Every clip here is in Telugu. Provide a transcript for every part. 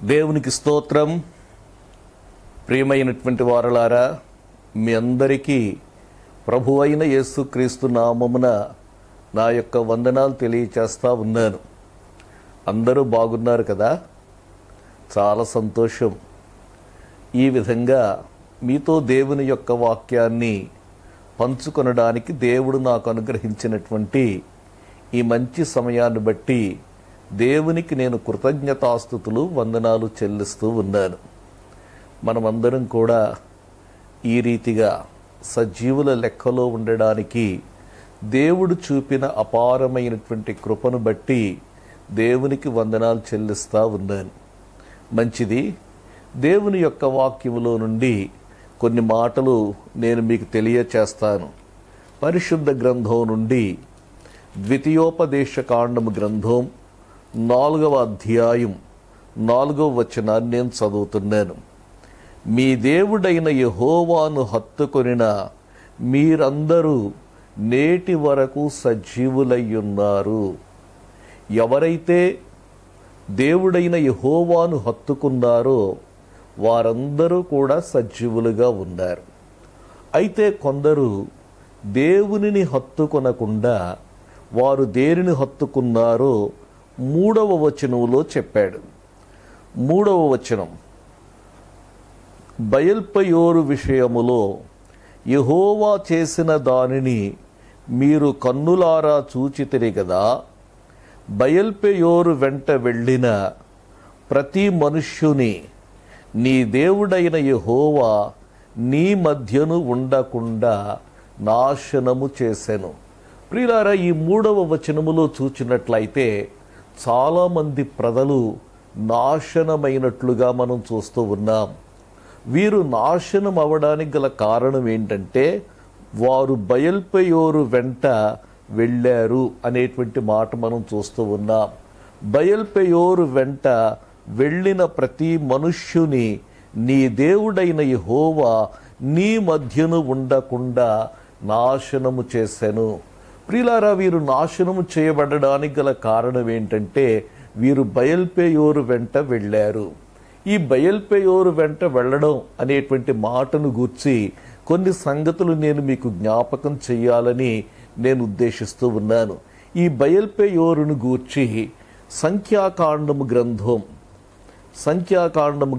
దేవునికి స్తోత్రం. ప్రియమైనటువంటి వారలారా, మీ అందరికీ ప్రభువైన యేసుక్రీస్తు నామమున నా యొక్క వందనాలు తెలియచేస్తా ఉన్నాను. అందరూ బాగున్నారు కదా? చాలా సంతోషం. ఈ విధంగా మీతో దేవుని యొక్క వాక్యాన్ని పంచుకొనడానికి దేవుడు నాకు అనుగ్రహించినటువంటి ఈ మంచి సమయాన్ని బట్టి దేవునికి నేను కృతజ్ఞతాస్తుతులు వందనాలు చెల్లిస్తూ ఉన్నాను. మనమందరం కూడా ఈ రీతిగా సజీవుల లెక్కలో ఉండడానికి దేవుడు చూపిన అపారమైనటువంటి కృపను బట్టి దేవునికి వందనాలు చెల్లిస్తూ ఉన్నాను. మంచిది. దేవుని యొక్క వాక్యములో నుండి కొన్ని మాటలు నేను మీకు తెలియచేస్తాను. పరిశుద్ధ గ్రంథం నుండి ద్వితీయోపదేశ కాండము గ్రంథం 4వ అధ్యాయం 4వ వచనాన్ని నేను చదువుతున్నాను. మీ దేవుడైన యెహోవాను హత్తుకొనిన మీరందరూ నేటి వరకు సజీవులయ్యున్నారు. ఎవరైతే దేవుడైన యెహోవాను హత్తుకున్నారో వారందరూ కూడా సజీవులుగా ఉన్నారు. అయితే కొందరు దేవునిని హత్తుకొనకుండా వారు దేనిని హత్తుకున్నారో 3వ వచనంలో చెప్పాడు. 3వ వచనం, బయల్పెయోరు విషయములో యెహోవా చేసిన దానిని మీరు కన్నులారా చూచితిరి గదా. బయల్పెయోరు వెంట వెళ్ళిన ప్రతి మనుష్యుని నీ దేవుడైన యెహోవా నీ మధ్యను ఉండకుండా నాశనము చేసెను. ప్రియులారా, ఈ 3వ వచనములో చూచినట్లయితే చాలామంది ప్రజలు నాశనమైనట్లుగా మనం చూస్తూ ఉన్నాం. వీరు నాశనం అవడానికి గల కారణం ఏంటంటే వారు బయల్పెయోరు వెంట వెళ్ళారు అనేటువంటి మాట మనం చూస్తూ ఉన్నాం. బయల్పెయోరు వెంట వెళ్ళిన ప్రతి మనుష్యుని నీ దేవుడైన యెహోవా నీ మధ్యను ఉండకుండా నాశనము చేసెను. ప్రియులారా, వీరు నాశనము చేయబడడానికి గల కారణం ఏంటంటే వీరు బయల్పెయోరు వెంట వెళ్ళారు. ఈ బయల్పెయోరు వెంట వెళ్ళడం అనేటువంటి మాటను గూర్చి కొన్ని సంగతులు నేను మీకు జ్ఞాపకం చేయాలని నేను ఉద్దేశిస్తూ ఉన్నాను. ఈ బయల్పెయోరును గూర్చి సంఖ్యాకాండము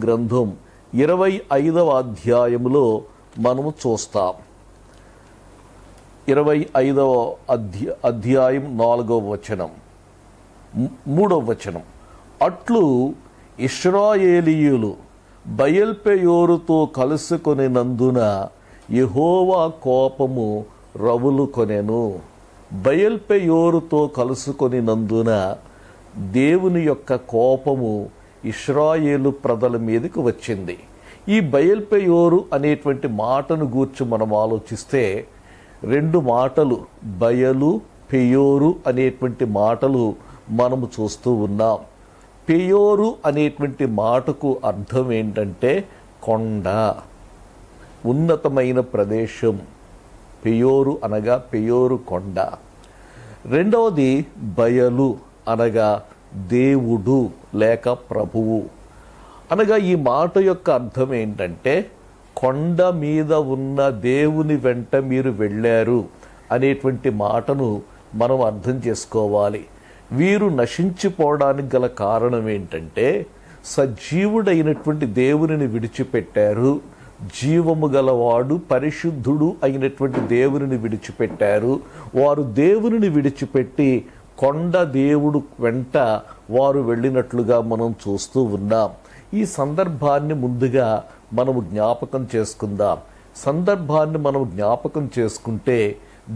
గ్రంథం 25వ అధ్యాయములో మనము చూస్తాం. 25వ అధ్యాయం 4వ వచనం, 3వ వచనం, అట్లు ఇశ్రాయేలీయులు బయల్పెయోరుతో కలుసుకొనినందున యెహోవా కోపము రవులుకొనెను. బయల్పెయోరుతో కలుసుకొనినందున దేవుని యొక్క కోపము ఇశ్రాయేలు ప్రజల మీదకి వచ్చింది. ఈ బయల్పెయోరు అనేటువంటి మాటను గూర్చి మనం ఆలోచిస్తే 2 మాటలు బయలు పెయోరు అనేటువంటి మాటలు మనము చూస్తూ ఉన్నాం. పెయోరు అనేటువంటి మాటకు అర్థం ఏంటంటే కొండ, ఉన్నతమైన ప్రదేశం. పెయోరు అనగా పెయోరు కొండ. రెండవది బయలు అనగా దేవుడు లేక ప్రభువు అనగా ఈ మాట యొక్క అర్థం ఏంటంటే కొండ మీద ఉన్న దేవుని వెంట మీరు వెళ్ళారు అనేటువంటి మాటను మనం అర్థం చేసుకోవాలి. వీరు నశించిపోవడానికి గల కారణం ఏంటంటే సజీవుడైనటువంటి దేవునిని విడిచిపెట్టారు. జీవము గలవాడు పరిశుద్ధుడు అయినటువంటి దేవునిని విడిచిపెట్టారు. వారు దేవునిని విడిచిపెట్టి కొండ దేవుడు వెంట వారు వెళ్ళినట్లుగా మనం చూస్తూ ఉన్నాం. ఈ సందర్భాన్ని ముందుగా మనము జ్ఞాపకం చేసుకుందాం. సందర్భాన్ని మనం జ్ఞాపకం చేసుకుంటే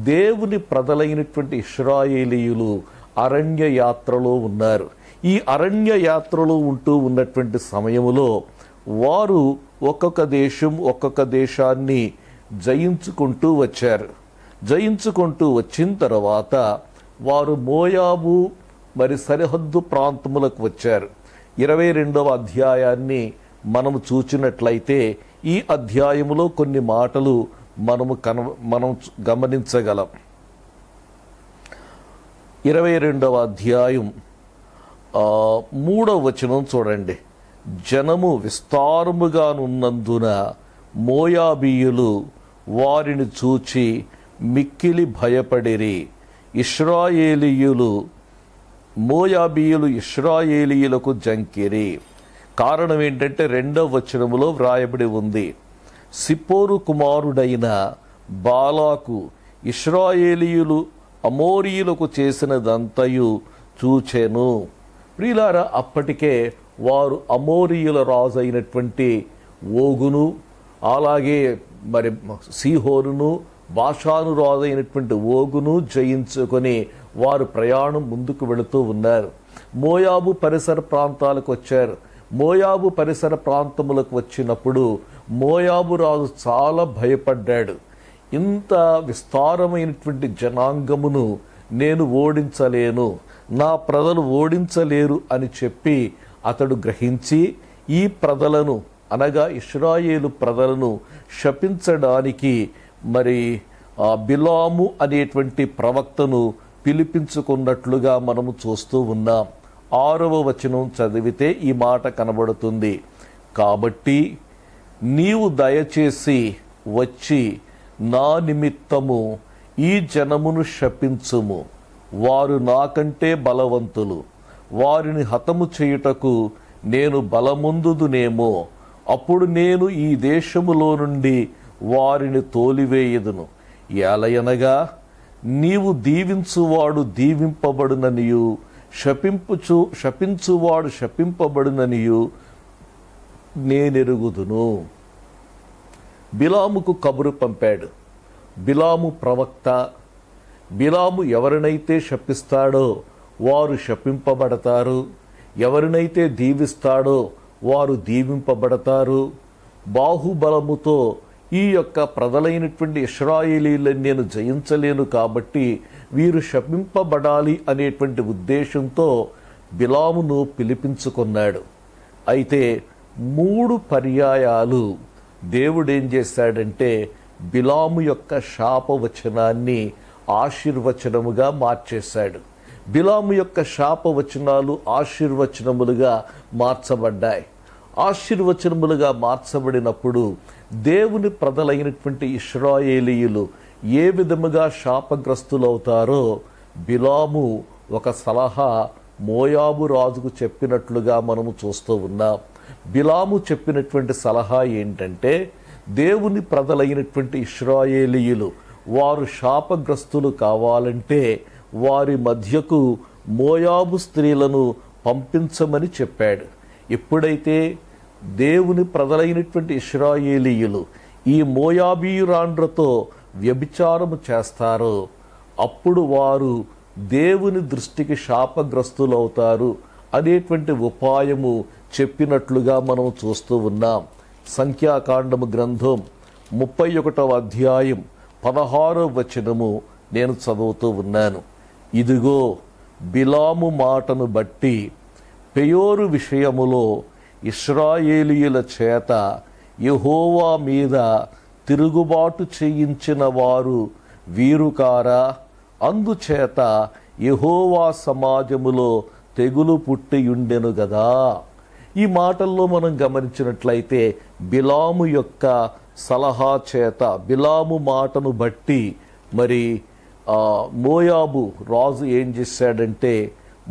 దేవుని ప్రజలైనటువంటి ఇశ్రాయేలీయులు అరణ్య యాత్రలో ఉన్నారు. ఈ అరణ్య యాత్రలో ఉంటూ ఉన్నటువంటి సమయంలో వారు ఒక్కొక్క దేశాన్ని జయించుకుంటూ వచ్చారు. జయించుకుంటూ వచ్చిన తర్వాత వారు మోయాబు మరి సరిహద్దు ప్రాంతములకు వచ్చారు. 22వ అధ్యాయాన్ని మనము చూచినట్లయితే ఈ అధ్యాయములో కొన్ని మాటలు మనం గమనించగలం. 22వ అధ్యాయం 3వ వచనం చూడండి. జనము విస్తారముగానున్నందున మోయాబీయులు వారిని చూచి మిక్కిలి భయపడిరి. మోయాబీయులు ఇశ్రాయేలీయులకు జంకిరి. కారణం ఏంటంటే 2వ వచనములో వ్రాయబడి ఉంది, సిప్పోరు కుమారుడైన బాలాకు ఇశ్రాయేలీయులు అమోరీయులకు చేసినదంతయు చూచెను. ప్రియులారా, అప్పటికే వారు అమోరీయుల రాజు అయినటువంటి ఓగును, అలాగే మరి సీహోనును, బాషాను రాజు అయినటువంటి ఓగును జయించుకొని వారు ప్రయాణం ముందుకు వెళుతూ ఉన్నారు. మోయాబు పరిసర ప్రాంతాలకు వచ్చారు. మోయాబు పరిసర ప్రాంతములకు వచ్చినప్పుడు మోయాబు రాజు చాలా భయపడ్డాడు. ఇంత విస్తారమైనటువంటి జనాంగమును నేను ఓడించలేను, నా ప్రజలు ఓడించలేరు అని చెప్పి అతడు గ్రహించి ఈ ప్రజలను అనగా ఇశ్రాయేలు ప్రజలను శపించడానికి మరి బిలాము అనేటువంటి ప్రవక్తను పిలిపించుకున్నట్లుగా మనము చూస్తూ ఉన్నాం. 6వ వచనం చదివితే ఈ మాట కనబడుతుంది, కాబట్టి నీవు దయచేసి వచ్చి నా నిమిత్తము ఈ జనమును శపించుము, వారు నాకంటే బలవంతులు, వారిని హతము చేయుటకు నేను బలముందుదునేమో, అప్పుడు నేను ఈ దేశములో నుండి వారిని తోలివేయదును. ఏలయనగా నీవు దీవించువాడు దీవింపబడుననియు శపించువాడు శపింపబడుననియు నేనెరుగుదును. బిలాముకు కబురు పంపాడు. బిలాము ప్రవక్త. బిలాము ఎవరినైతే శపిస్తాడో వారు శపింపబడతారు, ఎవరినైతే దీవిస్తాడో వారు దీవింపబడతారు. బాహుబలముతో ఈ యొక్క ప్రజలైనటువంటి ఇశ్రాయేలీయులను నేను జయించలేను కాబట్టి వీరు శపింపబడాలి అనేటువంటి ఉద్దేశంతో బిలామును పిలిపించుకున్నాడు. అయితే 3 పర్యాయాలు దేవుడేం చేశాడంటే బిలాము యొక్క శాపవచనాన్ని ఆశీర్వచనముగా మార్చేశాడు. బిలాము యొక్క శాపవచనాలు ఆశీర్వచనములుగా మార్చబడ్డాయి. ఆశీర్వచనములుగా మార్చబడినప్పుడు దేవుని ప్రజలైనటువంటి ఇశ్రాయేలీయులు ఏ విధముగా శాపగ్రస్తులవుతారో బిలాము ఒక సలహా మోయాబు రాజుకు చెప్పినట్లుగా మనము చూస్తూ ఉన్నాం. బిలాము చెప్పినటువంటి సలహా ఏంటంటే, దేవుని ప్రజలైనటువంటి ఇశ్రాయేలీయులు వారు శాపగ్రస్తులు కావాలంటే వారి మధ్యకు మోయాబు స్త్రీలను పంపించమని చెప్పాడు. ఎప్పుడైతే దేవుని ప్రజలైనటువంటి ఇశ్రాయేలీయులు ఈ మోయాబీయురాండ్రతో వ్యభిచారము చేస్తారో అప్పుడు వారు దేవుని దృష్టికి శాపగ్రస్తులవుతారు అనేటువంటి ఉపాయము చెప్పినట్లుగా మనం చూస్తూ ఉన్నాం. సంఖ్యాకాండము గ్రంథం 31వ అధ్యాయం 16వ వచనము నేను చదువుతూ ఉన్నాను. ఇదిగో, బిలాము మాటను బట్టి పెయోరు విషయములో ఇశ్రాయేలీయుల చేత యెహోవా మీద తిరుగుబాటు చేయించిన వారు వీరు కారా? అందుచేత యెహోవా సమాజములో తెగులు పుట్టియుండెను గదా. ఈ మాటల్లో మనం గమనించినట్లయితే బిలాము యొక్క సలహా చేత, బిలాము మాటను బట్టి మరి మోయాబు రాజు ఏం చేశాడంటే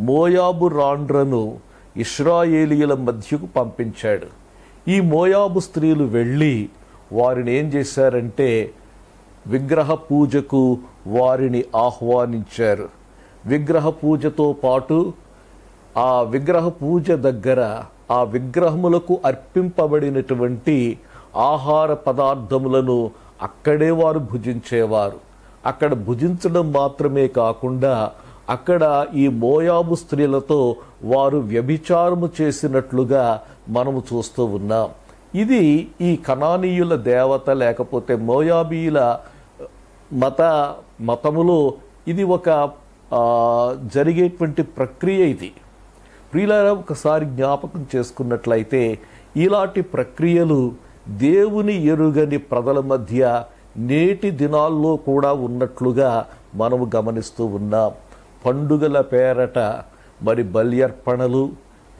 మోయాబు రాండ్రను ఇశ్రాయేలీయుల మధ్యకు పంపించాడు. ఈ మోయాబు స్త్రీలు వెళ్ళి వారిని ఏం చేశారంటే విగ్రహ పూజకు వారిని ఆహ్వానించారు. విగ్రహ పూజతో పాటు ఆ విగ్రహ పూజ దగ్గర ఆ విగ్రహములకు అర్పింపబడినటువంటి ఆహార పదార్థములను అక్కడే వారు భుజించేవారు. అక్కడ భుజించడం మాత్రమే కాకుండా అక్కడ ఈ మోయాబు స్త్రీలతో వారు వ్యభిచారము చేసినట్లుగా మనము చూస్తూ ఉన్నాం. ఇది ఈ కనానీయుల దేవత లేకపోతే మోయాబీయుల మతములో ఇది ఒక జరిగేటువంటి ప్రక్రియ. ఇది ప్రియులారా, ఒకసారి జ్ఞాపకం చేసుకున్నట్లయితే ఇలాంటి ప్రక్రియలు దేవుని ఎరుగని ప్రజల మధ్య నేటి దినాల్లో కూడా ఉన్నట్లుగా మనము గమనిస్తూ ఉన్నాం. పండుగల పేరట మరి బల్యర్పణలు,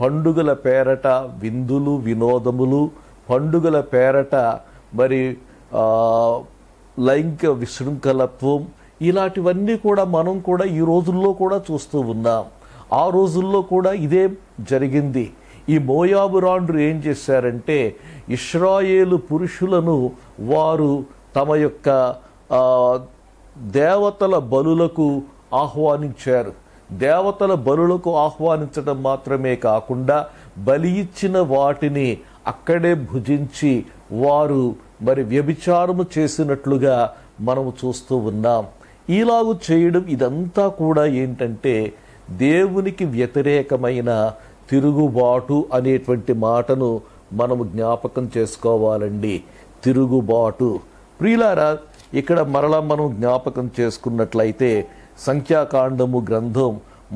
పండుగల పేరట విందులు వినోదములు, పండుగల పేరట మరి లైంగిక విశృంఖలత్వం, ఇలాంటివన్నీ కూడా మనం కూడా ఈ రోజుల్లో కూడా చూస్తూ ఉన్నాం. ఆ రోజుల్లో కూడా ఇదే జరిగింది. ఈ మోయాబురాండ్రు ఏం చేశారంటే ఇశ్రాయేలు పురుషులను వారు తమ యొక్క దేవతల బలులకు ఆహ్వానించారు. దేవతల బలులకు ఆహ్వానించడం మాత్రమే కాకుండా బలి ఇచ్చిన వాటిని అక్కడే భుజించి వారు మరి వ్యభిచారము చేసినట్లుగా మనము చూస్తూ ఉన్నాం. ఇలాగు చేయడం ఇదంతా కూడా ఏంటంటే దేవునికి వ్యతిరేకమైన తిరుగుబాటు అనేటువంటి మాటను మనము జ్ఞాపకం చేసుకోవాలండి. తిరుగుబాటు. ప్రియులారా, ఇక్కడ మరలా మనం జ్ఞాపకం చేసుకున్నట్లయితే సంఖ్యాకాండము గ్రంథం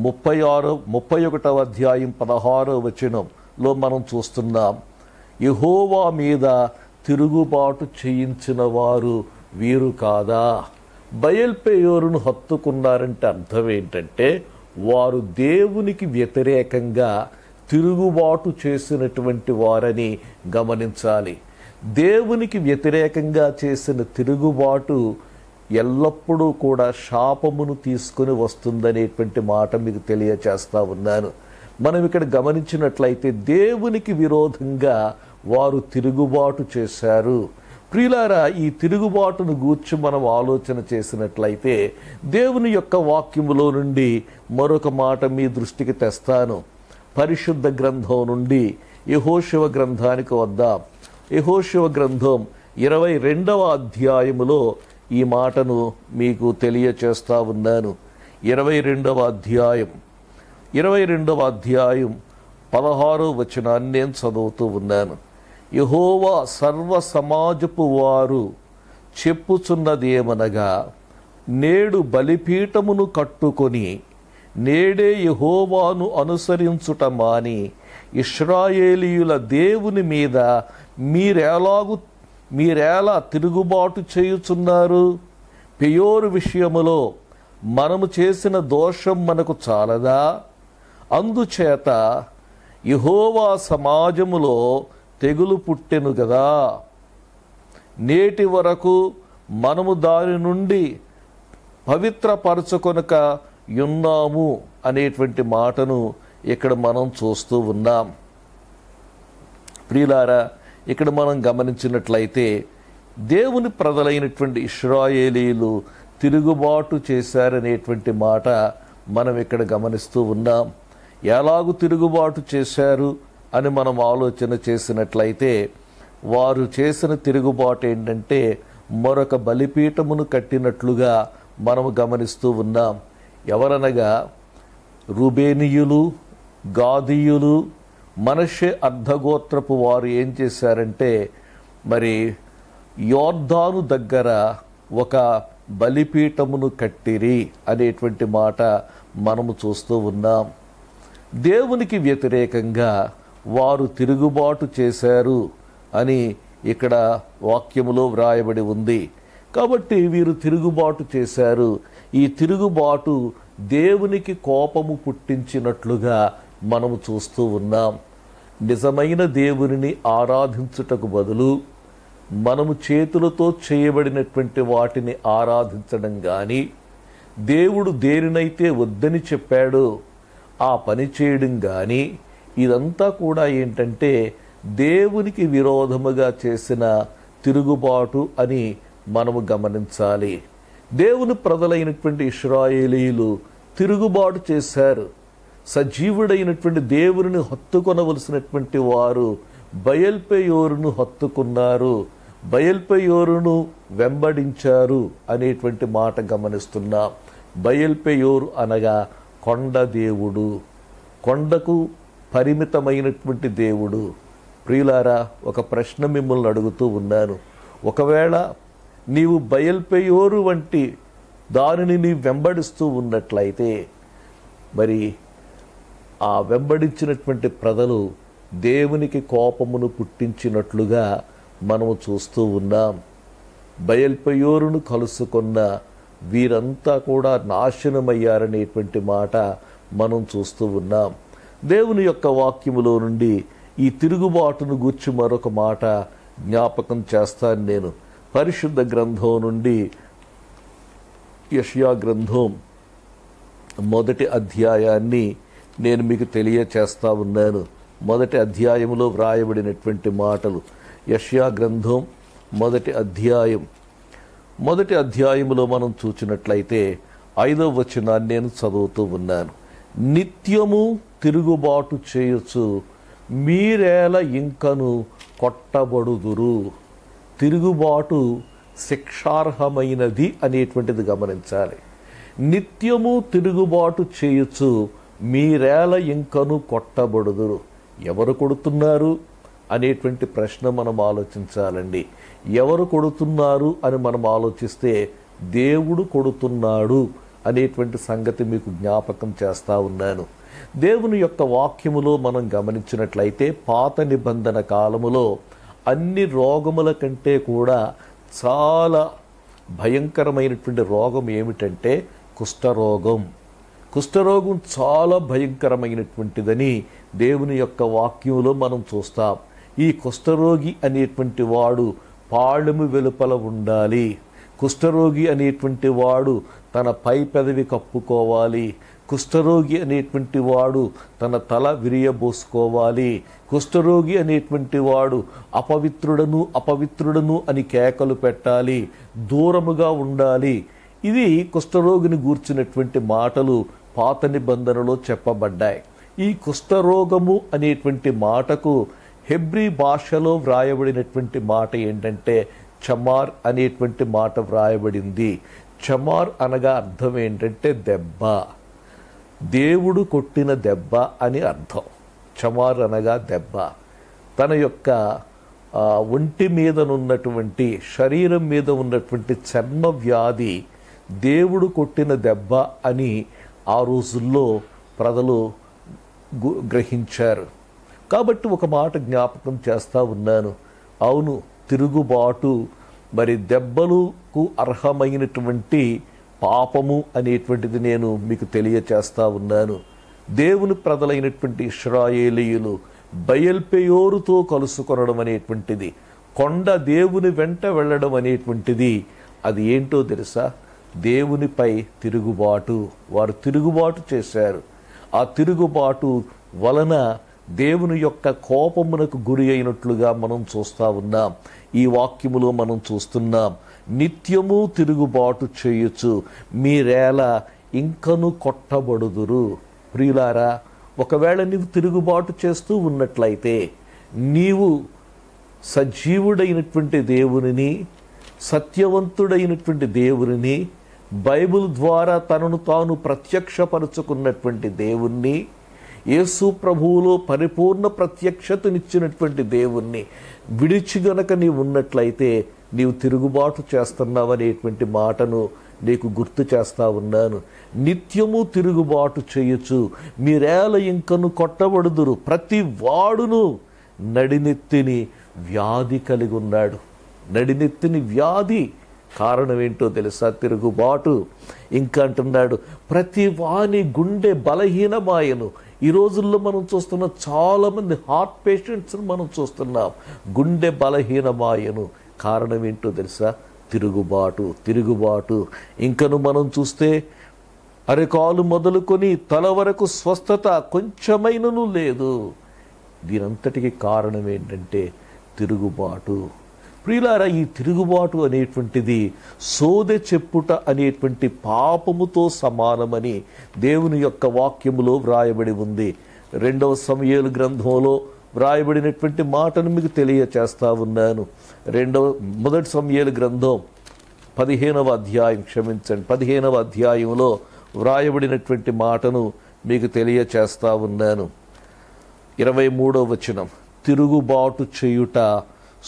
31వ అధ్యాయం 16వ వచనంలో మనం చూస్తున్నాం, యెహోవా మీద తిరుగుబాటు చేయించిన వారు వీరు కాదా? బయల్పెయోరును హత్తుకున్నారంటే అర్థం ఏంటంటే వారు దేవునికి వ్యతిరేకంగా తిరుగుబాటు చేసినటువంటి వారని గమనించాలి. దేవునికి వ్యతిరేకంగా చేసిన తిరుగుబాటు ఎల్లప్పుడూ కూడా శాపమును తీసుకుని వస్తుందనేటువంటి మాట మీకు తెలియచేస్తా ఉన్నాను. మనం ఇక్కడ గమనించినట్లయితే దేవునికి విరోధంగా వారు తిరుగుబాటు చేశారు. ప్రియులారా, ఈ తిరుగుబాటును గూర్చి మనం ఆలోచన చేసినట్లయితే దేవుని యొక్క వాక్యములో నుండి మరొక మాట మీ దృష్టికి తెస్తాను. పరిశుద్ధ గ్రంథం నుండి యెహోషువ గ్రంథానికి వద్దాం. యెహోషువ గ్రంథం 22వ అధ్యాయములో ఈ మాటను మీకు తెలియచేస్తా ఉన్నాను. 22వ అధ్యాయం 16వ వచనాన్ని నేను చదువుతూ ఉన్నాను. యెహోవా సర్వ సమాజపు వారు చెప్పుచున్నదేమనగా, నేడు బలిపీఠమును కట్టుకొని నేడే యెహోవాను అనుసరించుట మాని ఇశ్రాయేలీయుల దేవుని మీద మీరేలా తిరుగుబాటు చేయుచున్నారు? పెయోరు విషయములో మనము చేసిన దోషం మనకు చాలదా? అందుచేత యెహోవా సమాజములో తెగులు పుట్టెను గదా. నేటి వరకు మనము దాని నుండి పవిత్రపరచుకొనక ఉన్నాము అనేటువంటి మాటను ఇక్కడ మనం చూస్తూ ఉన్నాం. ప్రియులారా, ఇక్కడ మనం గమనించినట్లయితే దేవుని ప్రజలైనటువంటి ఇశ్రాయేలీలు తిరుగుబాటు చేశారనేటువంటి మాట మనం ఇక్కడ గమనిస్తూ ఉన్నాం. ఎలాగూ తిరుగుబాటు చేశారు అని మనం ఆలోచన చేసినట్లయితే వారు చేసిన తిరుగుబాటు ఏంటంటే మరొక బలిపీఠమును కట్టినట్లుగా మనము గమనిస్తూ ఉన్నాం. ఎవరనగా రూబేనీయులు, గాదీయులు, మనష్షే అర్ధగోత్రపు వారు ఏం చేశారంటే మరి యోర్దాను దగ్గర ఒక బలిపీఠమును కట్టిరి అనేటువంటి మాట మనము చూస్తూ ఉన్నాం. దేవునికి వ్యతిరేకంగా వారు తిరుగుబాటు చేశారు అని ఇక్కడ వాక్యములో వ్రాయబడి ఉంది. కాబట్టి వీరు తిరుగుబాటు చేశారు. ఈ తిరుగుబాటు దేవునికి కోపము పుట్టించినట్లుగా మనము చూస్తూ ఉన్నాం. నిజమైన దేవునిని ఆరాధించుటకు బదులు మనము చేతులతో చేయబడినటువంటి వాటిని ఆరాధించడం కానీ, దేవుడు దేనినైతే వద్దని చెప్పాడో ఆ పని చేయడం కానీ, ఇదంతా కూడా ఏంటంటే దేవునికి విరోధముగా చేసిన తిరుగుబాటు అని మనము గమనించాలి. దేవుని ప్రజలైనటువంటి ఇశ్రాయేలీయులు తిరుగుబాటు చేశారు. సజీవుడైనటువంటి దేవుని హత్తుకొనవలసినటువంటి వారు బయల్పెయోరును హత్తుకున్నారు, బయల్పెయోరును వెంబడించారు అనేటువంటి మాట గమనిస్తున్నాం. బయల్పెయోరు అనగా కొండ దేవుడు, కొండకు పరిమితమైనటువంటి దేవుడు. ప్రియులారా, ఒక ప్రశ్న మిమ్మల్ని అడుగుతూ ఉన్నాను. ఒకవేళ నీవు బయల్పెయోరు వంటి దానిని నీ వెంబడిస్తూ ఉన్నట్లయితే మరి ఆ వెంబడించినటువంటి ప్రజలు దేవునికి కోపమును పుట్టించినట్లుగా మనము చూస్తూ ఉన్నాం. బయల్పెయోరును కలుసుకున్న వీరంతా కూడా నాశనమయ్యారనేటువంటి మాట మనం చూస్తూ ఉన్నాం. దేవుని యొక్క వాక్యములో నుండి ఈ తిరుగుబాటును గూర్చి మరొక మాట జ్ఞాపకం చేస్తాను. నేను పరిశుద్ధ గ్రంథం నుండి యెషయా గ్రంథం 1వ అధ్యాయాన్ని నేను మీకు తెలియచేస్తా ఉన్నాను. 1వ అధ్యాయంలో వ్రాయబడినటువంటి మాటలు. యెషయా గ్రంథం 1వ అధ్యాయం 1వ అధ్యాయంలో మనం చూసినట్లయితే 5వ వచనాన్ని నేను చదువుతూ ఉన్నాను. నిత్యము తిరుగుబాటు చేయొచ్చు, మీరేల ఇంకను కొట్టబడుదురు. తిరుగుబాటు శిక్షార్హమైనది అనేటువంటిది గమనించాలి. నిత్యము తిరుగుబాటు చేయొచ్చు, మీరేల ఇంకను కొట్టబడుదురు. ఎవరు కొడుతున్నారు అనేటువంటి ప్రశ్న మనం ఆలోచించాలండి. ఎవరు కొడుతున్నారు అని మనం ఆలోచిస్తే దేవుడు కొడుతున్నాడు అనేటువంటి సంగతి మీకు జ్ఞాపకం చేస్తా ఉన్నాను. దేవుని యొక్క వాక్యములో మనం గమనించినట్లయితే పాత నిబంధన కాలములో అన్ని రోగముల కంటే కూడా చాలా భయంకరమైనటువంటి రోగం ఏమిటంటే కుష్ఠరోగం. కుష్ఠరోగం చాలా భయంకరమైనటువంటిదని దేవుని యొక్క వాక్యంలో మనం చూస్తాం. ఈ కుష్ఠరోగి అనేటువంటి వాడు పాళెము వెలుపల ఉండాలి. కుష్ఠరోగి అనేటువంటి వాడు తన పై పెదవి కప్పుకోవాలి. కుష్ఠరోగి అనేటువంటి వాడు తన తల విరియబోసుకోవాలి. కుష్ఠరోగి అనేటువంటి వాడు అపవిత్రుడను అపవిత్రుడను అని కేకలు పెట్టాలి, దూరముగా ఉండాలి. ఇది కుష్ఠరోగిని గూర్చినటువంటి మాటలు పాత నిబంధనలో చెప్పబడ్డాయి. ఈ కుష్ఠరోగము అనేటువంటి మాటకు హెబ్రీ భాషలో వ్రాయబడినటువంటి మాట ఏంటంటే చమార్ అనేటువంటి మాట వ్రాయబడింది. చమార్ అనగా అర్థం ఏంటంటే దెబ్బ, దేవుడు కొట్టిన దెబ్బ అని అర్థం. చమార్ అనగా దెబ్బ. తన యొక్క ఒంటి మీదనున్నటువంటి శరీరం మీద ఉన్నటువంటి చర్మ వ్యాధి దేవుడు కొట్టిన దెబ్బ అని ఆ రోజుల్లో ప్రజలు గ్రహించారు. కాబట్టి ఒక మాట జ్ఞాపకం చేస్తూ ఉన్నాను. అవును, తిరుగుబాటు మరి దెబ్బలకు అర్హమైనటువంటి పాపము అనేటువంటిది నేను మీకు తెలియచేస్తా ఉన్నాను. దేవుని ప్రజలైనటువంటి ఇశ్రాయేలీయులు బయల్పెయోరుతో కలుసుకొనడం అనేటువంటిది, కొండ దేవుని వెంట వెళ్ళడం అనేటువంటిది, అది ఏంటో తెలుసా? దేవునిపై తిరుగుబాటు. వారు తిరుగుబాటు చేశారు. ఆ తిరుగుబాటు వలన దేవుని యొక్క కోపమునకు గురి అయినట్లుగా మనం చూస్తూ ఉన్నాం. ఈ వాక్యములో మనం చూస్తున్నాం, నిత్యము తిరుగుబాటు చేయొచ్చు, మీరేల ఇంకను కొట్టబడుదురు. ప్రియులారా, ఒకవేళ నీవు తిరుగుబాటు చేస్తూ ఉన్నట్లయితే నీవు సజీవుడైనటువంటి దేవునిని, సత్యవంతుడైనటువంటి దేవునిని, బైబిల్ ద్వారా తనను తాను ప్రత్యక్షపరుచుకున్నటువంటి దేవుణ్ణి, యేసు ప్రభువులో పరిపూర్ణ ప్రత్యక్షతనిచ్చినటువంటి దేవుణ్ణి విడిచి గనక నీవు ఉన్నట్లయితే నీవు తిరుగుబాటు చేస్తున్నావనేటువంటి మాటను నీకు గుర్తు చేస్తా ఉన్నాను. నిత్యము తిరుగుబాటు చేయొచ్చు, మీరేల ఇంకను కొట్టబడుదురు. ప్రతి వాడును నడినెత్తిని వ్యాధి కలిగి ఉన్నాడు. నడినెత్తిని వ్యాధి కారణం ఏంటో తెలుసా? తిరుగుబాటు. ఇంకా అంటున్నాడు, ప్రతి వాని గుండె బలహీనమాయను. ఈ రోజుల్లో మనం చూస్తున్న చాలామంది హార్ట్ పేషెంట్స్ని మనం చూస్తున్నాం. గుండె బలహీనమాయను. కారణం ఏంటో తెలుసా? తిరుగుబాటు. తిరుగుబాటు. ఇంకను మనం చూస్తే అరికాలు మొదలుకొని తల వరకు స్వస్థత కొంచెమైనను లేదు. దీనంతటికి కారణం ఏంటంటే తిరుగుబాటు. ప్రియులారా, ఈ తిరుగుబాటు అనేటువంటిది సోదె చెప్పుట అనేటువంటి పాపముతో సమానమని దేవుని యొక్క వాక్యములో వ్రాయబడి ఉంది. 2వ సమూయేలు గ్రంథంలో వ్రాయబడినటువంటి మాటను మీకు తెలియచేస్తా ఉన్నాను. 1 సమూయేలు గ్రంథం 15వ అధ్యాయం, 15వ అధ్యాయంలో వ్రాయబడినటువంటి మాటను మీకు తెలియచేస్తా ఉన్నాను. 23వ వచనం, తిరుగుబాటు చేయుట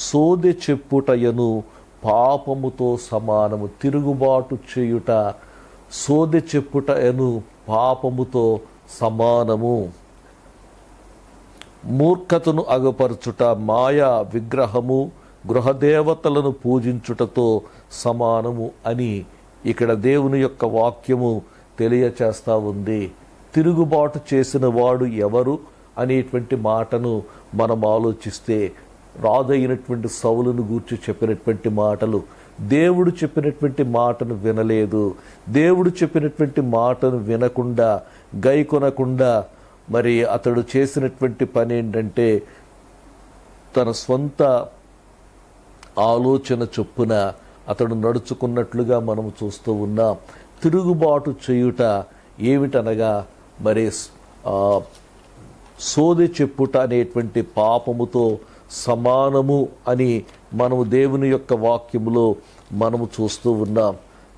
సోదె చెప్పుటయను పాపముతో సమానము. తిరుగుబాటు చేయుట సోదె చెప్పుటయను పాపముతో సమానము. మూర్ఖతను అగపరచుట మాయా విగ్రహము గృహదేవతలను పూజించుటతో సమానము అని ఇక్కడ దేవుని యొక్క వాక్యము తెలియచేస్తా ఉంది. తిరుగుబాటు చేసిన వాడు ఎవరు అనేటువంటి మాటను మనం ఆలోచిస్తే, రాజైనటువంటి సౌలును గూర్చి చెప్పినటువంటి మాటలు, దేవుడు చెప్పినటువంటి మాటను వినలేదు, దేవుడు చెప్పినటువంటి మాటను వినకుండా గైకొనకుండా మరి అతడు చేసినటువంటి పని ఏంటంటే తన స్వంత ఆలోచన చొప్పున అతడు నడుచుకున్నట్లుగా మనం చూస్తూ ఉన్నాం. తిరుగుబాటు చేయుట ఏమిటనగా మరి సోదె చెప్పుట అనేటువంటి పాపముతో సమానము అని మనము దేవుని యొక్క వాక్యములో మనము చూస్తూ ఉన్నాం.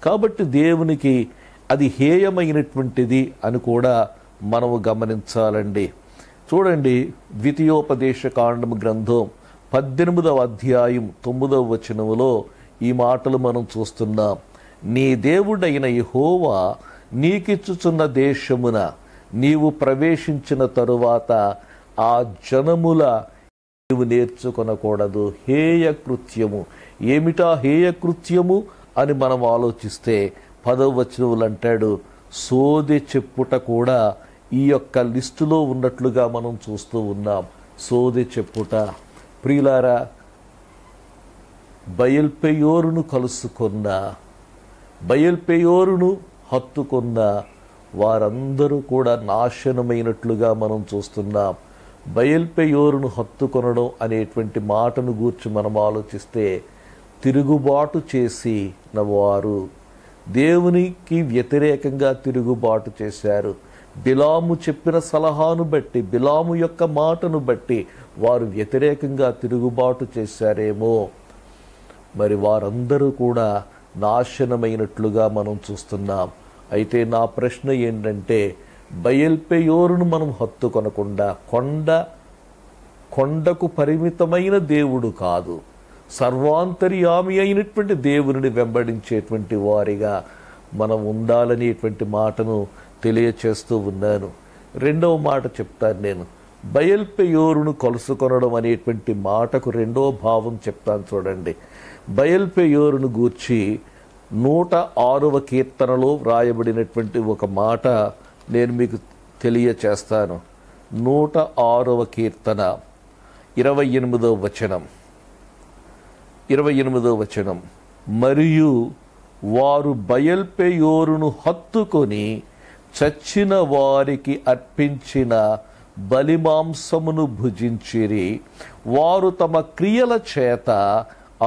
కాబట్టి దేవునికి అది హేయమైనటువంటిది అని కూడా మనము గమనించాలండి. చూడండి, ద్వితీయోపదేశ కాండము గ్రంథం 18వ అధ్యాయం 9వ వచనములో ఈ మాటలు మనం చూస్తున్నాం. నీ దేవుడైన యెహోవా నీకిచ్చుచున్న దేశమున నీవు ప్రవేశించిన తరువాత ఆ జనముల నీవు నేర్చుకొనకూడదు హేయ కృత్యము. ఏమిటా హేయ కృత్యము అని మనం ఆలోచిస్తే 10వ వచనములు అంటాడు, సోదె చెప్పుట కూడా ఈ యొక్క లిస్టులో ఉన్నట్లుగా మనం చూస్తూ ఉన్నాం. సోదె చెప్పుట. ప్రియులారా, బయల్పెయోరును కలుసుకున్న, బయల్పెయోరును హత్తుకున్న వారందరూ కూడా నాశనమైనట్లుగా మనం చూస్తున్నాం. బయల్పెయోరును హత్తుకొనడం అనేటువంటి మాటను గూర్చి మనం ఆలోచిస్తే, తిరుగుబాటు చేసిన వారు, దేవునికి వ్యతిరేకంగా తిరుగుబాటు చేశారు. బిలాము చెప్పిన సలహాను బట్టి, బిలాము యొక్క మాటను బట్టి వారు వ్యతిరేకంగా తిరుగుబాటు చేశారేమో. మరి వారందరూ కూడా నాశనమైనట్లుగా మనం చూస్తున్నాం. అయితే నా ప్రశ్న ఏంటంటే, బయల్పెయోరును మనం హత్తుకొనకుండా, కొండకు పరిమితమైన దేవుడు కాదు, సర్వాంతర్యామి అయినటువంటి దేవుని వెంబడించేటువంటి వారిగా మనం ఉండాలనేటువంటి మాటను తెలియచేస్తూ ఉన్నాను. రెండవ మాట చెప్తాను నేను. బయల్పెయోరును కలుసుకొనడం అనేటువంటి మాటకు రెండో భావం చెప్తాను చూడండి. బయల్పెయోరును గూర్చి 106వ కీర్తనలో వ్రాయబడినటువంటి ఒక మాట నేను మీకు తెలియచేస్తాను. 106వ కీర్తన 28వ వచనం. 28వ వచనం, మరియు వారు బయల్పెయోరును హత్తుకొని చచ్చిన వారికి అర్పించిన బలిమాంసమును భుజించిరి. వారు తమ క్రియల చేత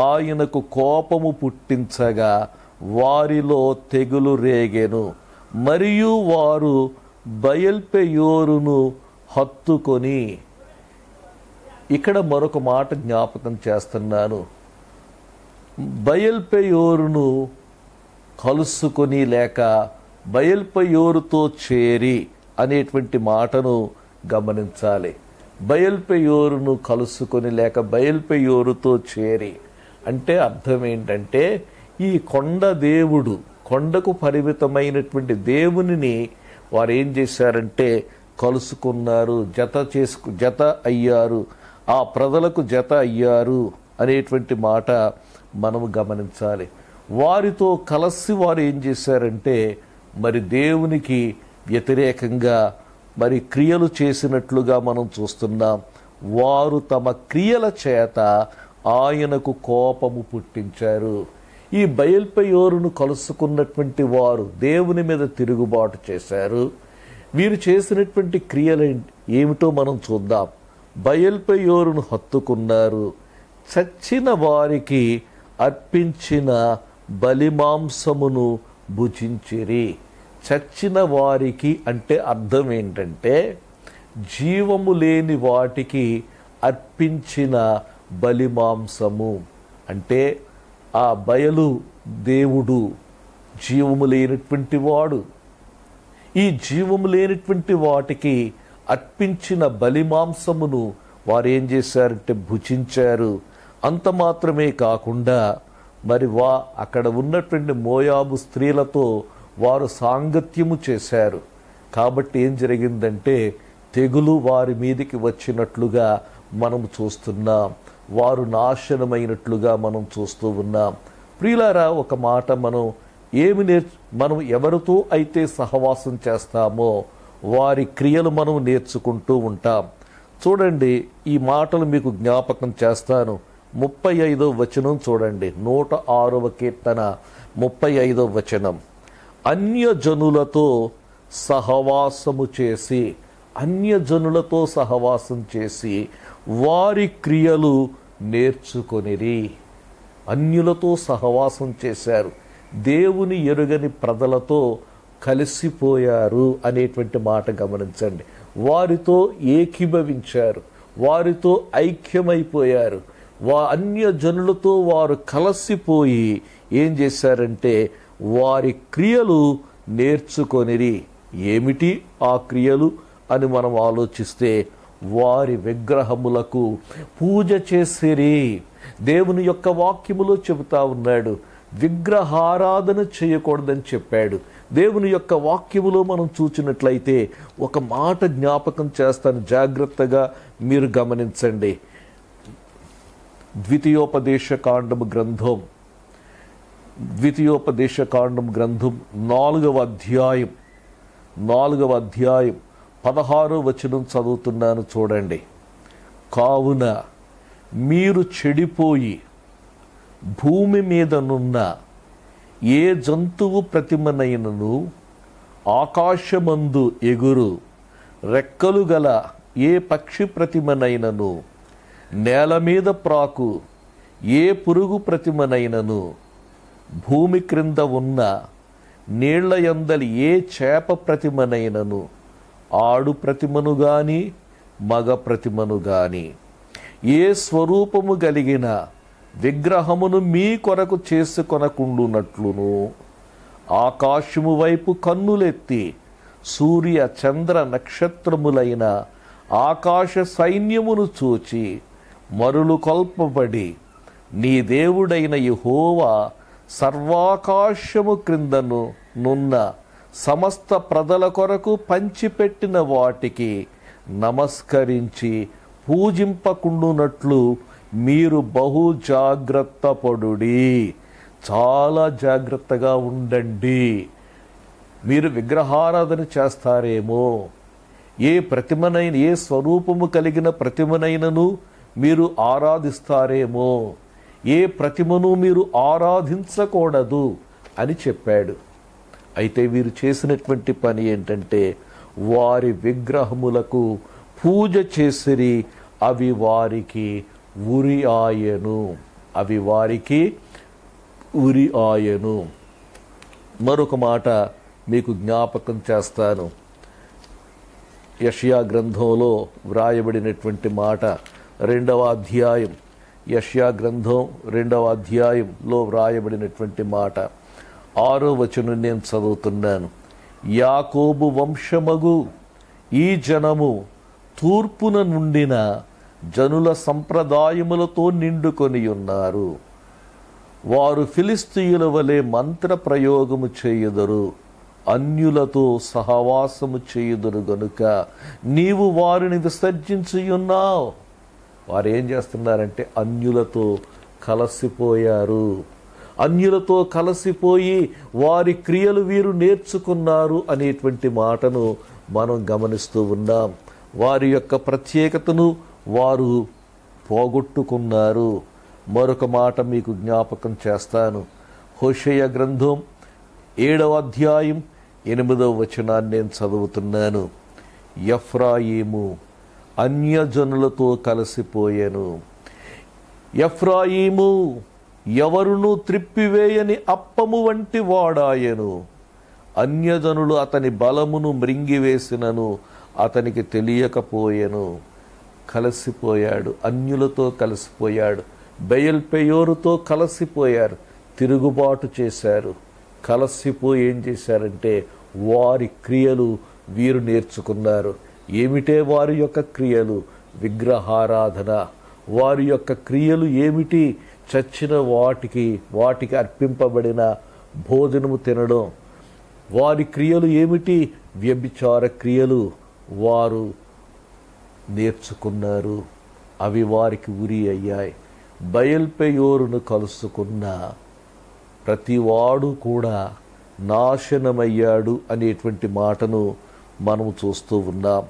ఆయనకు కోపము పుట్టించగా వారిలో తెగులు రేగెను. మరియు వారు బయల్పెయోరును హత్తుకొని. ఇక్కడ మరొక మాట జ్ఞాపకం చేస్తున్నాను. బయల్పెయోరును కలుసుకొని లేక బయల్పెయోరుతో చేరి అనేటువంటి మాటను గమనించాలి. బయల్పెయోరును కలుసుకొని లేక బయల్పెయోరుతో చేరి అంటే అర్థం ఏంటంటే, ఈ కొండ దేవుడు, కొండకు పరిమితమైనటువంటి దేవునిని వారు ఏం చేశారంటే కలుసుకున్నారు, జత అయ్యారు, ఆ ప్రజలకు జత అయ్యారు అనేటువంటి మాట మనము గమనించాలి. వారితో కలిసి వారు ఏం చేశారంటే మరి దేవునికి వ్యతిరేకంగా మరి క్రియలు చేసినట్లుగా మనం చూస్తున్నాం. వారు తమ క్రియల చేత ఆయనకు కోపము పుట్టించారు. ఈ బయల్పెయోరును కలుసుకున్నటువంటి వారు దేవుని మీద తిరుగుబాటు చేశారు. వీరు చేసినటువంటి క్రియలు ఏమిటో మనం చూద్దాం. బయల్పెయోరును హత్తుకున్నారు, చచ్చిన వారికి అర్పించిన బలిమాంసమును భుజించిరి. చచ్చిన వారికి అంటే అర్థం ఏంటంటే, జీవము లేని వాటికి అర్పించిన బలిమాంసము. అంటే ఆ బయలు దేవుడు జీవము లేనటువంటి వాడు. ఈ జీవము లేనటువంటి వాటికి అర్పించిన బలిమాంసమును వారు ఏం చేశారంటే భుజించారు. అంత మాత్రమే కాకుండా మరి అక్కడ ఉన్నటువంటి మోయాబు స్త్రీలతో వారు సాంగత్యము చేశారు. కాబట్టి ఏం జరిగిందంటే తెగులు వారి మీదికి వచ్చినట్లుగా మనం చూస్తున్నాం. వారు నాశనమైనట్లుగా మనం చూస్తూ ఉన్నాం. ప్రియులారా, ఒక మాట మనం మనం ఎవరితో అయితే సహవాసం చేస్తామో వారి క్రియలు మనం నేర్చుకుంటూ ఉంటాం. చూడండి, ఈ మాటలు మీకు జ్ఞాపకం చేస్తాను. 35వ వచనం చూడండి, 106వ కీర్తన 35వ వచనం. అన్యజనులతో సహవాసము చేసి, అన్యజనులతో సహవాసం చేసి వారి క్రియలు నేర్చుకొనిరి. అన్యులతో సహవాసం చేశారు, దేవుని ఎరుగని ప్రజలతో కలిసిపోయారు అనేటువంటి మాట గమనించండి. వారితో ఏకీభవించారు, వారితో ఐక్యమైపోయారు. అన్యజనులతో వారు కలిసిపోయి ఏం చేశారంటే వారి క్రియలు నేర్చుకొనిరి. ఏమిటి ఆ క్రియలు అని మనం ఆలోచిస్తే, వారి విగ్రహములకు పూజ చేసిరి. దేవుని యొక్క వాక్యములో చెబుతా ఉన్నాడు, విగ్రహారాధన చేయకూడదని చెప్పాడు. దేవుని యొక్క వాక్యములో మనం చూచినట్లయితే ఒక మాట జ్ఞాపకం చేస్తాను, జాగ్రత్తగా మీరు గమనించండి. ద్వితీయోపదేశ కాండము గ్రంథం 4వ అధ్యాయం 16వ వచనం చదువుతున్నాను చూడండి. కావున మీరు చెడిపోయి భూమి మీదనున్న ఏ జంతువు ప్రతిమనైనను, ఆకాశమందు ఎగురు రెక్కలు గల ఏ పక్షి ప్రతిమనైనను, నేల మీద ప్రాకు ఏ పురుగు ప్రతిమనైనను, భూమి క్రింద ఉన్న నీళ్ల యందలి ఏ చేప ప్రతిమనైనను, ఆడు ప్రతిమను గాని మగ ప్రతిమను గాని, ఏ స్వరూపము కలిగిన విగ్రహమును మీ కొరకు చేసుకొనకుండునట్లును, ఆకాశము వైపు కన్నులెత్తి సూర్య చంద్ర నక్షత్రములైన ఆకాశ సైన్యమును చూచి మరులు కొల్పబడి నీ దేవుడైన యెహోవా సర్వాకాశము క్రిందను నున్న సమస్త ప్రజల కొరకు పంచిపెట్టిన వాటికి నమస్కరించి పూజింపకుండునట్లు మీరు బహు జాగ్రత్త పడుడి. చాలా జాగ్రత్తగా ఉండండి. మీరు విగ్రహారాధన చేస్తారేమో, ఏ ప్రతిమనైన ఏ స్వరూపము కలిగిన ప్రతిమనైనను మీరు ఆరాధిస్తారేమో, ఏ ప్రతిమను మీరు ఆరాధించకూడదు అని చెప్పాడు. అయితే వీరు చేసినటువంటి పని ఏంటంటే వారి విగ్రహములకు పూజ చేసిరి. అవి వారికి ఉరి ఆయను. మరొక మాట మీకు జ్ఞాపకం చేస్తాను. యెషయా గ్రంథంలో వ్రాయబడినటువంటి మాట, 2వ అధ్యాయం, యెషయా గ్రంథం 2వ అధ్యాయంలో వ్రాయబడినటువంటి మాట, 6వ వచనం నేను చదువుతున్నాను. యాకోబు వంశమగు ఈ జనము తూర్పున నుండిన జనుల సంప్రదాయములతో నిండుకొని ఉన్నారు. వారు ఫిలిస్తీయుల వలె మంత్ర ప్రయోగము చేయుదురు, అన్యులతో సహవాసము చేయుదురు గనుక నీవు వారిని విసర్జించి ఉన్నావు. వారు ఏం చేస్తున్నారంటే అన్యులతో కలసిపోయారు. అన్యులతో కలసిపోయి వారి క్రియలు వీరు నేర్చుకున్నారు అనేటువంటి మాటను మనం గమనిస్తూ ఉన్నాం. వారి యొక్క ప్రత్యేకతను వారు పోగొట్టుకున్నారు. మరొక మాట మీకు జ్ఞాపకం చేస్తాను. హోషేయ గ్రంథం 7వ అధ్యాయం 8వ వచనాన్ని నేను చదువుతున్నాను. ఎఫ్రాయిము అన్యజనులతో కలిసిపోయెను. ఎఫ్రాయిము ఎవరును త్రిప్పివేయని అప్పము వంటి వాడాయెను. అన్యజనులు అతని బలమును మృంగివేసినను అతనికి తెలియకపోయెను. కలిసిపోయాడు, అన్యులతో కలిసిపోయాడు, బయల్పెయోరుతో కలిసిపోయారు, తిరుగుబాటు చేశారు. కలిసిపోయి ఏం చేశారంటే వారి క్రియలు వీరు నేర్చుకున్నారు. ఏమిటే వారి యొక్క క్రియలు? విగ్రహారాధన. వారి యొక్క క్రియలు ఏమిటి? చచ్చిన వాటికి అర్పింపబడిన భోజనము తినడం. వారి క్రియలు ఏమిటి? వ్యభిచార క్రియలు వారు నేర్చుకున్నారు. అవి వారికి ఉరి అయ్యాయి. బయల్పెయోరును కలుసుకున్న ప్రతివాడు కూడా నాశనమయ్యాడు అనేటువంటి మాటను మనము చూస్తూ ఉన్నాం.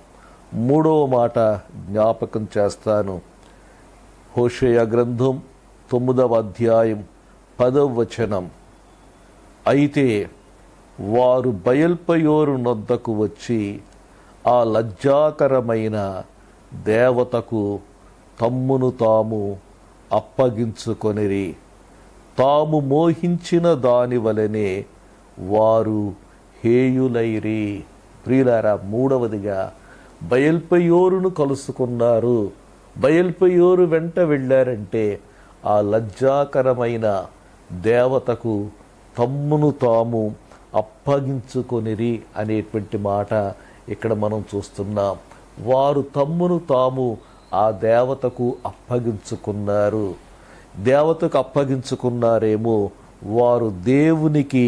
మూడవ మాట జ్ఞాపకం చేస్తాను. హోషేయ గ్రంథం 9వ అధ్యాయం 10వ వచనం. అయితే వారు బయల్పెయోరు నొద్దకు వచ్చి ఆ లజ్జాకరమైన దేవతకు తమ్మును తాము అప్పగించుకొనిరి. తాము మోహించిన దాని వలనే వారు హేయులైరి. ప్రియులారా, మూడవదిగా బయల్పెయోరును కలుసుకున్నారు. బయల్పెయోరు వెంట వెళ్ళారంటే ఆ లజ్జాకరమైన దేవతకు తమ్మును తాము అప్పగించుకొనిరి అనేటువంటి మాట ఇక్కడ మనం చూస్తున్నాం. వారు తమ్మును తాము ఆ దేవతకు అప్పగించుకున్నారు. దేవతకు అప్పగించుకున్నారేమో, వారు దేవునికి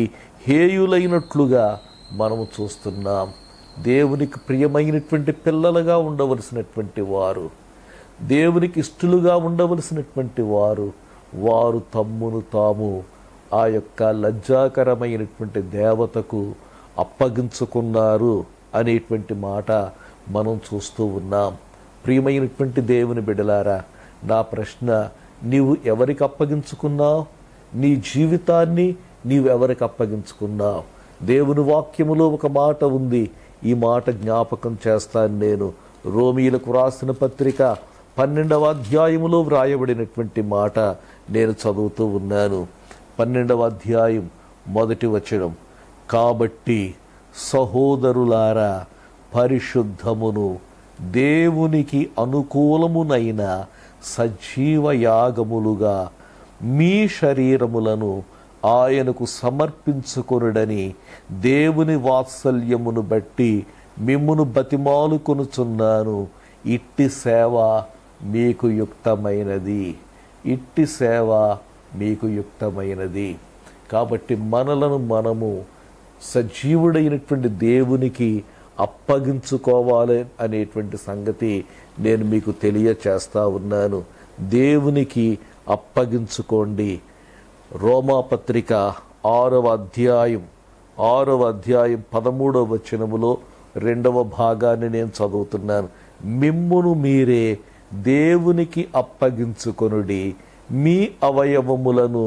హేయులైనట్లుగా మనము చూస్తున్నాం. దేవునికి ప్రియమైనటువంటి పిల్లలుగా ఉండవలసినటువంటి వారు, దేవునికి ఇష్టలుగా ఉండవలసినటువంటి వారు, వారు తమ్మును తాము ఆ యొక్క లజ్జాకరమైనటువంటి దేవతకు అప్పగించుకున్నారు అనేటువంటి మాట మనం చూస్తూ ఉన్నాం. ప్రియమైనటువంటి దేవుని బిడ్డలారా, నా ప్రశ్న, నీవు ఎవరికి అప్పగించుకున్నావు? నీ జీవితాన్ని నీవు ఎవరికి అప్పగించుకున్నావు? దేవుని వాక్యములో ఒక మాట ఉంది. ఈ మాట జ్ఞాపకం చేస్తాను నేను. రోమీయులకు రాసిన పత్రిక 12వ అధ్యాయములో వ్రాయబడినటువంటి మాట నేను చదువుతూ ఉన్నాను. 12వ అధ్యాయం 1వ వచనం. కాబట్టి సహోదరులారా, పరిశుద్ధమును దేవునికి అనుకూలమునైన సజీవ యాగములుగా మీ శరీరములను ఆయనకు సమర్పించుకొనుడని దేవుని వాత్సల్యమును బట్టి మిమ్మును బతిమాలుకొనుచున్నాను. ఇట్టి సేవ మీకు యుక్తమైనది. ఇట్టి సేవ మీకు యుక్తమైనది. కాబట్టి మనలను మనము సజీవుడైనటువంటి దేవునికి అప్పగించుకోవాలి అనేటువంటి సంగతి నేను మీకు తెలియచేస్తా ఉన్నాను. దేవునికి అప్పగించుకోండి. రోమాపత్రిక 6వ అధ్యాయం 13వ వచనములో 2వ భాగాన్ని నేను చదువుతున్నాను. మిమ్మును మీరే దేవునికి అప్పగించుకొనుడి, మీ అవయవములను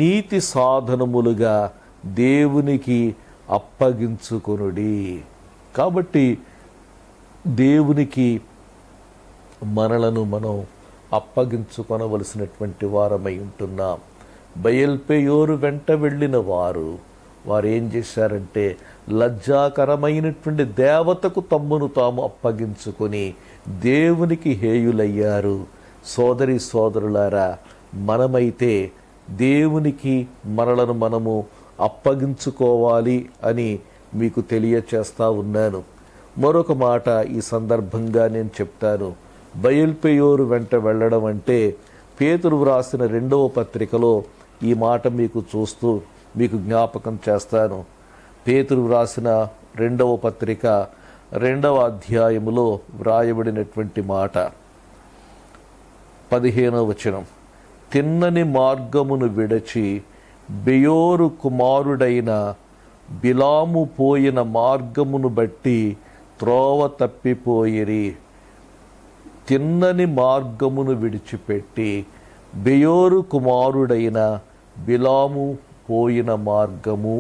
నీతి సాధనములుగా దేవునికి అప్పగించుకొనుడి. కాబట్టి దేవునికి మనలను మనం అప్పగించుకొనవలసినటువంటి వారమై ఉంటున్నాం. బయల్పెయోరు వెంట వెళ్ళిన వారు ఏం చేశారంటే లజ్జాకరమైనటువంటి దేవతకు తమ్మును తాము అప్పగించుకొని దేవునికి హేయులయ్యారు. సోదరి సోదరులారా, మనమైతే దేవునికి మనలను మనము అప్పగించుకోవాలి అని మీకు తెలియచేస్తా ఉన్నాను. మరొక మాట ఈ సందర్భంగా నేను చెప్తాను. బయల్పెయోరు వెంట వెళ్ళడం అంటే పేతురు వ్రాసిన 2వ పత్రికలో ఈ మాట మీకు జ్ఞాపకం చేస్తాను. పేతురు వ్రాసిన 2వ పత్రిక 2వ అధ్యాయములో వ్రాయబడినటువంటి మాట 15వ వచనం. తిన్నని మార్గమును విడచి బెయోరు కుమారుడైన బిలాము పోయిన మార్గమును బట్టి త్రోవ తప్పిపోయిరి. తిన్నని మార్గమును విడిచిపెట్టి బెయోరు కుమారుడైన బిలాము పోయిన మార్గము,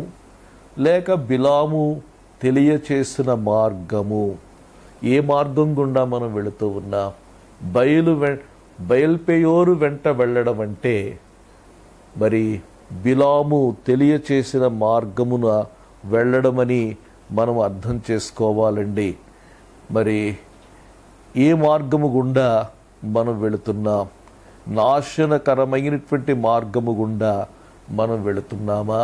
లేక బిలాము తెలియచేసిన మార్గము. ఏ మార్గం గుండా మనం వెళుతూ ఉన్నాం? బయల్పెయోరు వెంట వెళ్ళడం అంటే మరి బిలాము తెలియచేసిన మార్గమున వెళ్ళడమని మనం అర్థం చేసుకోవాలండి. మరి ఏ మార్గము గుండా మనం వెళుతున్నాం? నాశనకరమైనటువంటి మార్గము గుండా మనం వెళుతున్నామా?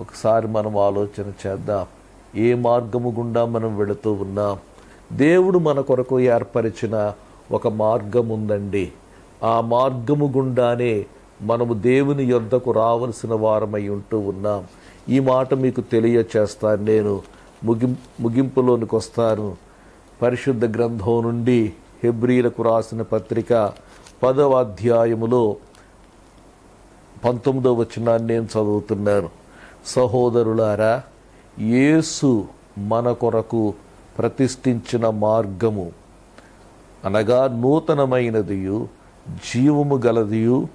ఒకసారి మనం ఆలోచన చేద్దాం. ఏ మార్గము గుండా మనం వెళుతూ ఉన్నాం? దేవుడు మన కొరకు ఏర్పరిచిన ఒక మార్గం ఉందండి. ఆ మార్గము గుండానే మనము దేవుని యొద్దకు రావలసిన వారమై ఉంటూ ఉన్నాం. ఈ మాట మీకు తెలియచేస్తాను. నేను ముగింపులోనికి వస్తాను. పరిశుద్ధ గ్రంథం నుండి హెబ్రీలకు రాసిన పత్రిక 10వ అధ్యాయములో 19వ వచనాన్ని నేను చదువుతున్నాను. సహోదరులారా, యేసు మన కొరకు ప్రతిష్ఠించిన మార్గము అనగా నూతనమైనదియు జీవము గలదియు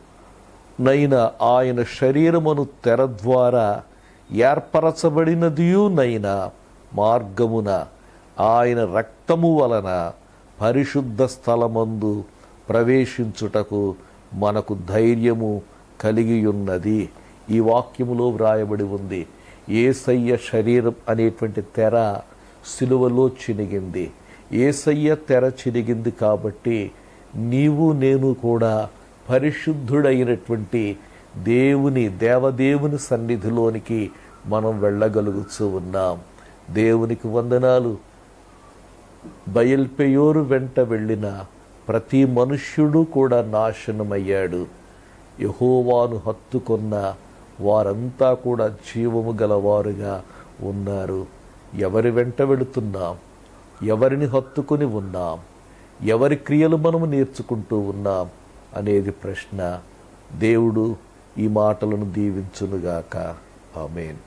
నైన ఆయన శరీరమును తెర ద్వారా ఏర్పరచబడినదియు నైన మార్గమున ఆయన రక్తము వలన పరిశుద్ధ స్థలమందు ప్రవేశించుటకు మనకు ధైర్యము కలిగి ఉన్నది. ఈ వాక్యములో వ్రాయబడి ఉంది. యేసయ్య శరీరం అనేటువంటి తెర సిలువలో చినిగింది. యేసయ్య తెర చినిగింది కాబట్టి నీవు నేను కూడా పరిశుద్ధుడైనటువంటి దేవదేవుని సన్నిధిలోనికి మనం వెళ్ళగలుగుతూ ఉన్నాం. దేవునికి వందనాలు. బయల్పెయోరు వెంట వెళ్ళిన ప్రతి మనుష్యుడు కూడా నాశనమయ్యాడు. యెహోవాను హత్తుకొన్న వారంతా కూడా జీవము గలవారుగా ఉన్నారు. ఎవరి వెంట వెళుతున్నాం? ఎవరిని హత్తుకొని ఉన్నాం? ఎవరి క్రియలు మనము నేర్చుకుంటూ ఉన్నాం అనేది ప్రశ్న. దేవుడు ఈ మాటలను దీవించునుగాక. ఆమేన్.